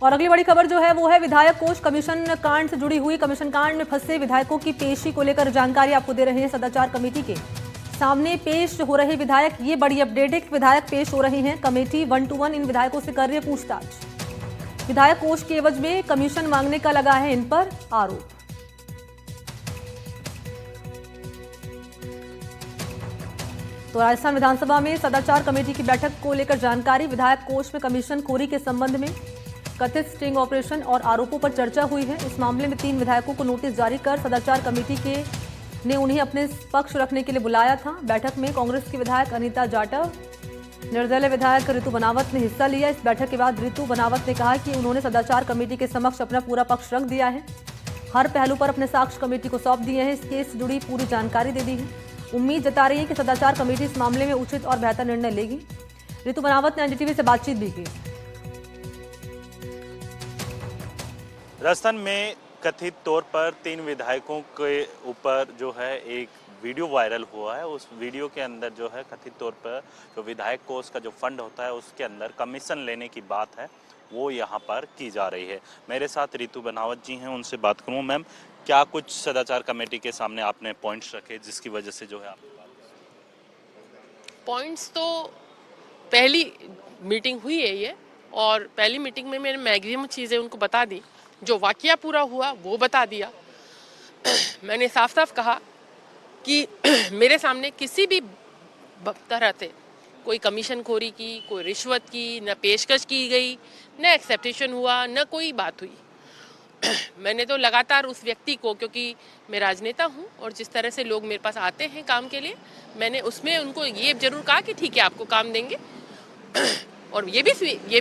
और अगली बड़ी खबर जो है वो है विधायक कोष कमीशन कांड से जुड़ी हुई। कमीशन कांड में फंसे विधायकों की पेशी को लेकर जानकारी आपको दे रहे हैं सदाचार कमेटी के सामने पेश हो रहे विधायक। ये बड़ी अपडेट है, विधायक पेश हो रहे हैं। कमेटी 1 to 1 इन विधायकों से कर रही है पूछताछ। विधायक कोष के एवज में कमीशन मांगने का लगा है इन पर आरोप। तो राजस्थान विधानसभा में सदाचार कमेटी की बैठक को लेकर जानकारी। विधायक कोष में कमीशन खोरी के संबंध में कथित स्टिंग ऑपरेशन और आरोपों पर चर्चा हुई है। इस मामले में 3 विधायकों को नोटिस जारी कर सदाचार कमेटी ने उन्हें अपने पक्ष रखने के लिए बुलाया था। बैठक में कांग्रेस की विधायक अनीता जाटव, निर्दलीय विधायक ऋतु बनावत ने हिस्सा लिया। इस बैठक के बाद ऋतु बनावत ने कहा कि उन्होंने सदाचार कमेटी के समक्ष अपना पूरा पक्ष रख दिया है, हर पहलू पर अपने साक्ष्य कमेटी को सौंप दिए हैं, इस केस से जुड़ी पूरी जानकारी दे दी है। उम्मीद जता रही है कि सदाचार कमेटी इस मामले में उचित और बेहतर निर्णय लेगी। ऋतु बनावत ने एनडीटीवी से बातचीत भी की। राजस्थान में कथित तौर पर 3 विधायकों के ऊपर जो है एक वीडियो वायरल हुआ है। उस वीडियो के अंदर जो है कथित तौर पर जो विधायक कोष का जो फंड होता है उसके अंदर कमीशन लेने की बात है वो यहाँ पर की जा रही है। मेरे साथ ऋतु बनावत जी हैं, उनसे बात करूँ। मैम, क्या कुछ सदाचार कमेटी के सामने आपने पॉइंट्स रखे जिसकी वजह से जो है आप पॉइंट्स तो पहली मीटिंग हुई है ये, और पहली मीटिंग में मैंने मैक्सिमम चीज़ें उनको बता दी। जो वाकया पूरा हुआ वो बता दिया। मैंने साफ साफ कहा कि मेरे सामने किसी भी तरह से कोई कमीशन खोरी की, कोई रिश्वत की, न पेशकश की गई, न एक्सेप्टेशन हुआ, न कोई बात हुई। मैंने तो लगातार उस व्यक्ति को, क्योंकि मैं राजनेता हूँ और जिस तरह से लोग मेरे पास आते हैं काम के लिए, मैंने उसमें उनको ये जरूर कहा कि ठीक है आपको काम देंगे। और ये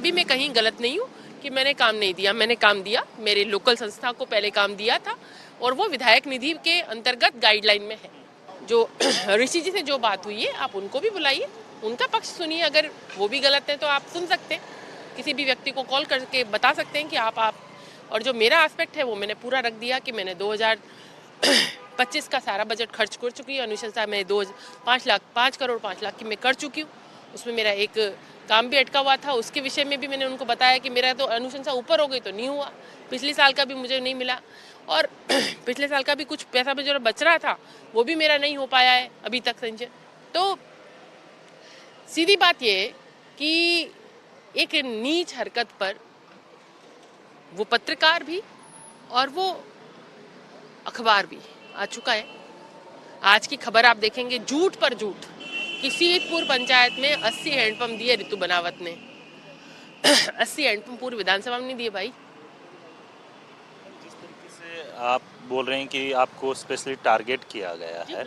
भी मैं कहीं गलत नहीं हूँ कि मैंने काम नहीं दिया। मैंने काम दिया, मेरे लोकल संस्था को पहले काम दिया था और वो विधायक निधि के अंतर्गत गाइडलाइन में है। जो ऋषि जी से जो बात हुई है आप उनको भी बुलाइए, उनका पक्ष सुनिए। अगर वो भी गलत है तो आप सुन सकते हैं, किसी भी व्यक्ति को कॉल करके बता सकते हैं कि आप और जो मेरा एस्पेक्ट है वो मैंने पूरा रख दिया कि मैंने 2025 का सारा बजट खर्च कर चुकी हूँ। अनुशंसा मैं 5 करोड़ 5 लाख की मैं कर चुकी हूँ। उसमें मेरा एक काम भी अटका हुआ था, उसके विषय में भी मैंने उनको बताया कि मेरा तो अनुशंसा ऊपर हो गई तो नहीं हुआ। पिछले साल का भी मुझे नहीं मिला और पिछले साल का भी कुछ पैसा जो बच रहा था वो भी मेरा नहीं हो पाया है अभी तक संजय। तो सीधी बात ये है कि एक नीच हरकत पर वो पत्रकार भी और वो अखबार भी आ चुका है। आज की खबर आप देखेंगे, झूठ पर झूठ कि सीतपुर पंचायत में 80 हैंडपंप दिए ऋतु बनावत ने। 80 हैंडपंप पूरी विधानसभा में नहीं दिए भाई। जिस तरीके से आप बोल रहे हैं कि आपको स्पेशली टारगेट किया गया है,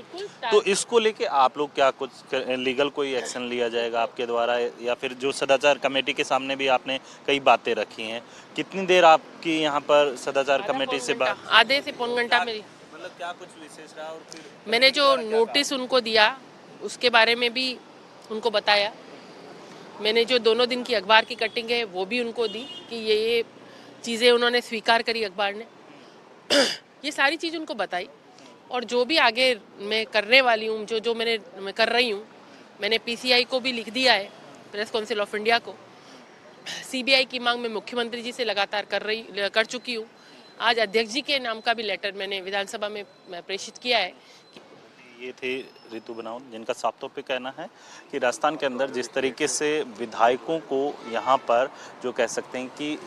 तो इसको लेके आप लोग क्या कुछ लीगल कोई एक्शन लिया जाएगा आपके द्वारा, या फिर जो सदाचार कमेटी के सामने भी आपने कई बातें रखी हैं? कितनी देर आपकी यहाँ पर सदाचार कमेटी से बात? आधे से पौन घंटा मेरी। मतलब क्या कुछ विशेष रहा? और फिर मैंने जो नोटिस उनको दिया उसके बारे में भी उनको बताया। मैंने जो 2 दिन की अखबार की कटिंग है वो भी उनको दी कि ये चीज़ें उन्होंने स्वीकार करी अखबार ने। ये सारी चीज़ उनको बताई और जो भी आगे मैं करने वाली हूँ, जो मैं कर रही हूँ, मैंने पीसीआई को भी लिख दिया है, प्रेस काउंसिल ऑफ इंडिया को। सीबीआई की मांग मैं मुख्यमंत्री जी से लगातार कर चुकी हूँ। आज अध्यक्ष जी के नाम का भी लेटर मैंने विधानसभा में प्रेषित किया है। ये थे ऋतु बनावत, जिनका साफ तौर पे कहना है कि राजस्थान के अंदर जिस तरीके से विधायकों को यहाँ पर जो कह सकते हैं कि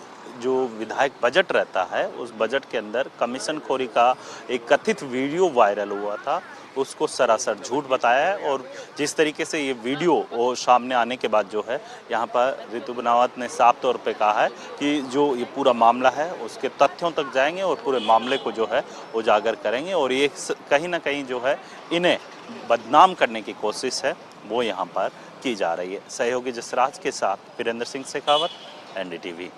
जो विधायक बजट रहता है उस बजट के अंदर कमीशन खोरी का एक कथित वीडियो वायरल हुआ था, उसको सरासर झूठ बताया है। और जिस तरीके से ये वीडियो वो सामने आने के बाद जो है यहाँ पर ऋतु बनावत ने साफ तौर पे कहा है कि जो ये पूरा मामला है उसके तथ्यों तक जाएंगे और पूरे मामले को जो है उजागर करेंगे। और ये कहीं ना कहीं जो है इन्हें बदनाम करने की कोशिश है वो यहाँ पर की जा रही है। सहयोगी जसराज के साथ वीरेंद्र सिंह शेखावत, एनडीटीवी।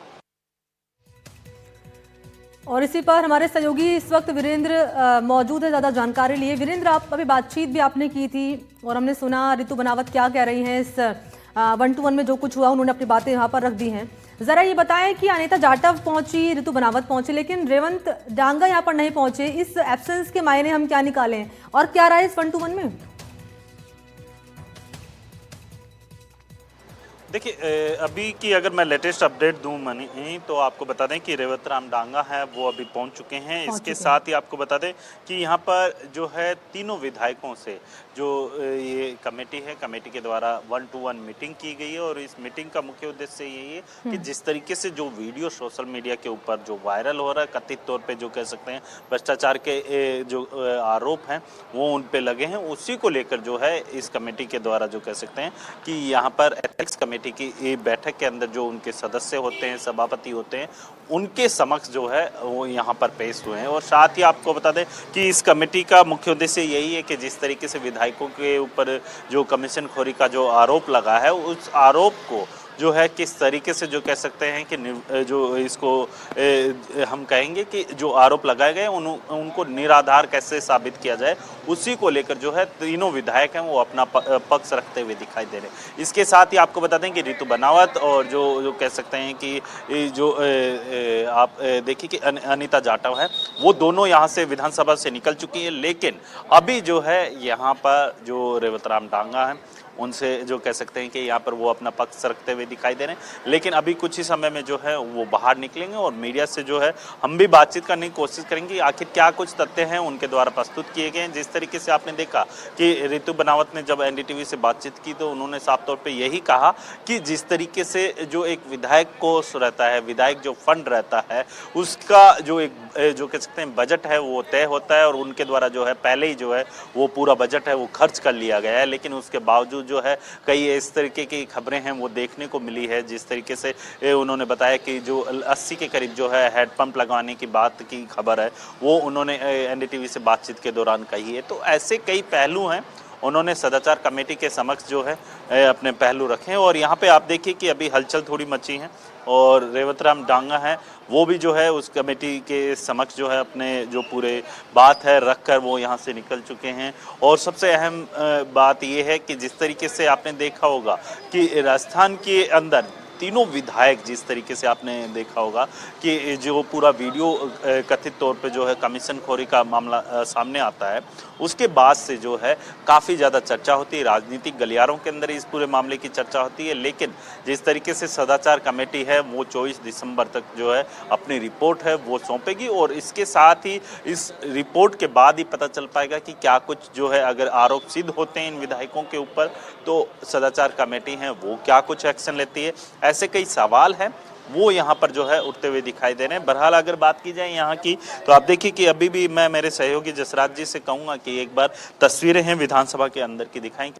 और इसी पर हमारे सहयोगी इस वक्त वीरेंद्र मौजूद है ज़्यादा जानकारी लिए। वीरेंद्र, आप अभी बातचीत भी आपने की थी और हमने सुना ऋतु बनावत क्या कह रही हैं। इस 1 to 1 में जो कुछ हुआ उन्होंने अपनी बातें यहाँ पर रख दी हैं। ज़रा ये बताएं कि अनीता जाटव पहुंची, ऋतु बनावत पहुंची, लेकिन रेवंत डांगा यहाँ पर नहीं पहुंचे। इस एब्सेंस के मायने हम क्या निकालें और क्या रहा है इस 1 to 1 में? देखिए अभी की अगर मैं लेटेस्ट अपडेट दूं मनी तो आपको बता दें कि रेवत राम डांगा है वो अभी पहुंच चुके हैं। पहुंच इसके चुके हैं। साथ ही आपको बता दें कि यहां पर जो है तीनों विधायकों से जो ये कमेटी है, कमेटी के द्वारा 1-to-1 मीटिंग की गई है और इस मीटिंग का मुख्य उद्देश्य यही है कि जिस तरीके से जो वीडियो सोशल मीडिया के ऊपर जो वायरल हो रहा है, कथित तौर पे जो कह सकते हैं भ्रष्टाचार के जो आरोप हैं वो उन पे लगे हैं, उसी को लेकर जो है इस कमेटी के द्वारा जो कह सकते हैं कि यहाँ पर एथिक्स कमेटी की ये बैठक के अंदर जो उनके सदस्य होते हैं, सभापति होते हैं, उनके समक्ष जो है वो यहाँ पर पेश हुए हैं। और साथ ही आपको बता दें कि इस कमेटी का मुख्य उद्देश्य यही है कि जिस तरीके से विधायकों के ऊपर जो कमीशन खोरी का जो आरोप लगा है, उस आरोप को जो है किस तरीके से जो कह सकते हैं कि जो इसको हम कहेंगे कि जो आरोप लगाए गए उनको निराधार कैसे साबित किया जाए, उसी को लेकर जो है तीनों विधायक हैं वो अपना पक्ष रखते हुए दिखाई दे रहे हैं। इसके साथ ही आपको बता दें कि रितु बनावत और जो कह सकते हैं कि जो आप देखिए कि अनिता जाटव है, वो दोनों यहाँ से विधानसभा से निकल चुकी है, लेकिन अभी जो है यहाँ पर जो रेवत राम डांगा है उनसे जो कह सकते हैं कि यहाँ पर वो अपना पक्ष रखते हुए दिखाई दे रहे हैं। लेकिन अभी कुछ ही समय में जो है वो बाहर निकलेंगे और मीडिया से जो है हम भी बातचीत करने की कोशिश करेंगे आखिर क्या कुछ तथ्य हैं उनके द्वारा प्रस्तुत किए गए हैं। जिस तरीके से आपने देखा कि रितु बनावत ने जब एनडीटीवी से बातचीत की तो उन्होंने साफ तौर पर यही कहा कि जिस तरीके से जो एक विधायक कोष रहता है, विधायक जो फंड रहता है, उसका जो एक जो कह सकते हैं बजट है वो तय होता है और उनके द्वारा जो है पहले ही जो है वो पूरा बजट है वो खर्च कर लिया गया है। लेकिन उसके बावजूद जो है कई इस तरीके की खबरें हैं वो देखने को मिली है। जिस तरीके से उन्होंने बताया कि जो 80 के करीब जो है हैंडपंप लगवाने की बात की खबर है वो उन्होंने एनडीटीवी से बातचीत के दौरान कही है। तो ऐसे कई पहलू हैं, उन्होंने सदाचार कमेटी के समक्ष जो है अपने पहलू रखे हैं। और यहाँ पे आप देखिए कि अभी हलचल थोड़ी मची है और रेवत राम डांगा है वो भी जो है उस कमेटी के समक्ष जो है अपने जो पूरे बात है रख कर वो यहाँ से निकल चुके हैं। और सबसे अहम बात ये है कि जिस तरीके से आपने देखा होगा कि राजस्थान के अंदर तीनों विधायक, जिस तरीके से आपने देखा होगा कि जो पूरा वीडियो कथित तौर पे जो है कमीशन खोरी का मामला सामने आता है, उसके बाद से जो है काफ़ी ज़्यादा चर्चा होती है, राजनीतिक गलियारों के अंदर इस पूरे मामले की चर्चा होती है। लेकिन जिस तरीके से सदाचार कमेटी है वो 24 दिसंबर तक जो है अपनी रिपोर्ट है वो सौंपेगी और इसके साथ ही इस रिपोर्ट के बाद ही पता चल पाएगा कि क्या कुछ जो है अगर आरोप सिद्ध होते हैं इन विधायकों के ऊपर तो सदाचार कमेटी है वो क्या कुछ एक्शन लेती है। ऐसे कई सवाल हैं वो यहाँ पर जो है उठते हुए दिखाई दे रहे हैं। बहरहाल अगर बात की जाए यहाँ की तो आप देखिए कि अभी भी मैं मेरे सहयोगी जसराज जी से कहूँगा कि एक बार तस्वीरें हैं विधानसभा के अंदर की दिखाएं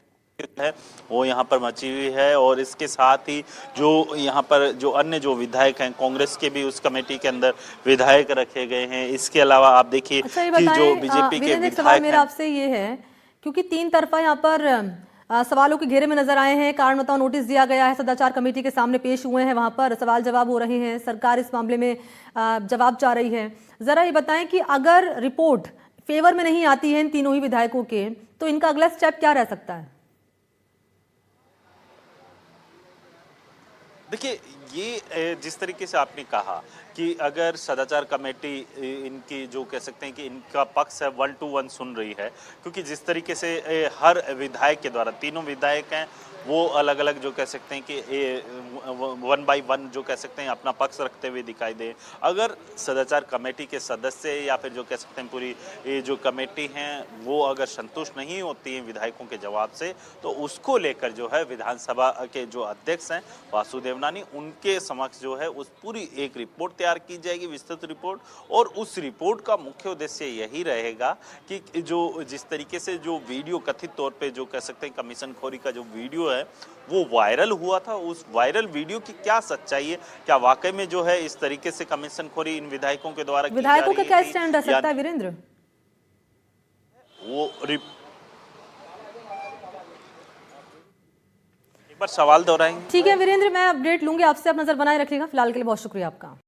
है वो यहाँ पर मची हुई है। और इसके साथ ही जो यहाँ पर जो अन्य जो विधायक हैं कांग्रेस के भी उस कमेटी के अंदर विधायक रखे गए हैं। इसके अलावा आप देखिए कि जो बीजेपी के विधायक मेरा आपसे ये है क्योंकि तीन तरफा यहाँ पर सवालों के घेरे में नजर आए हैं, कारण बताओ नोटिस दिया गया है, सदाचार कमेटी के सामने पेश हुए हैं, वहां पर सवाल जवाब हो रहे हैं, सरकार इस मामले में जवाब चाह रही है। जरा ये बताएं कि अगर रिपोर्ट फेवर में नहीं आती है इन तीनों ही विधायकों के तो इनका अगला स्टेप क्या रह सकता है? देखिए ये जिस तरीके से आपने कहा कि अगर सदाचार कमेटी इनकी जो कह सकते हैं कि इनका पक्ष है 1-to-1 सुन रही है, क्योंकि जिस तरीके से हर विधायक के द्वारा तीनों विधायक हैं वो अलग अलग जो कह सकते हैं कि 1 by 1 जो कह सकते हैं अपना पक्ष रखते हुए दिखाई दे। अगर सदाचार कमेटी के सदस्य या फिर जो कह सकते हैं पूरी ये जो कमेटी हैं वो अगर संतुष्ट नहीं होती हैं विधायकों के जवाब से तो उसको लेकर जो है विधानसभा के जो अध्यक्ष हैं वासुदेव नानी उनके समक्ष जो है उस पूरी एक रिपोर्ट तैयार की जाएगी, विस्तृत रिपोर्ट। और उस रिपोर्ट का मुख्य उद्देश्य यही रहेगा कि जो जिस तरीके से जो वीडियो कथित तौर पे जो कह सकते हैं कमीशन खोरी का जो वीडियो है वो वायरल हुआ था, उस वायरल वीडियो की क्या सच्चाई है, क्या वाकई में जो है इस तरीके से कमीशन खोरी इन विधायकों के द्वारा विधायकों का क्या स्टैंड रह सकता है वीरेंद्र? वो एक बार सवाल दोहराएंगे। ठीक है वीरेंद्र, मैं अपडेट लूंगी आपसे, आप नजर बनाए रखिएगा। फिलहाल के लिए बहुत शुक्रिया आपका।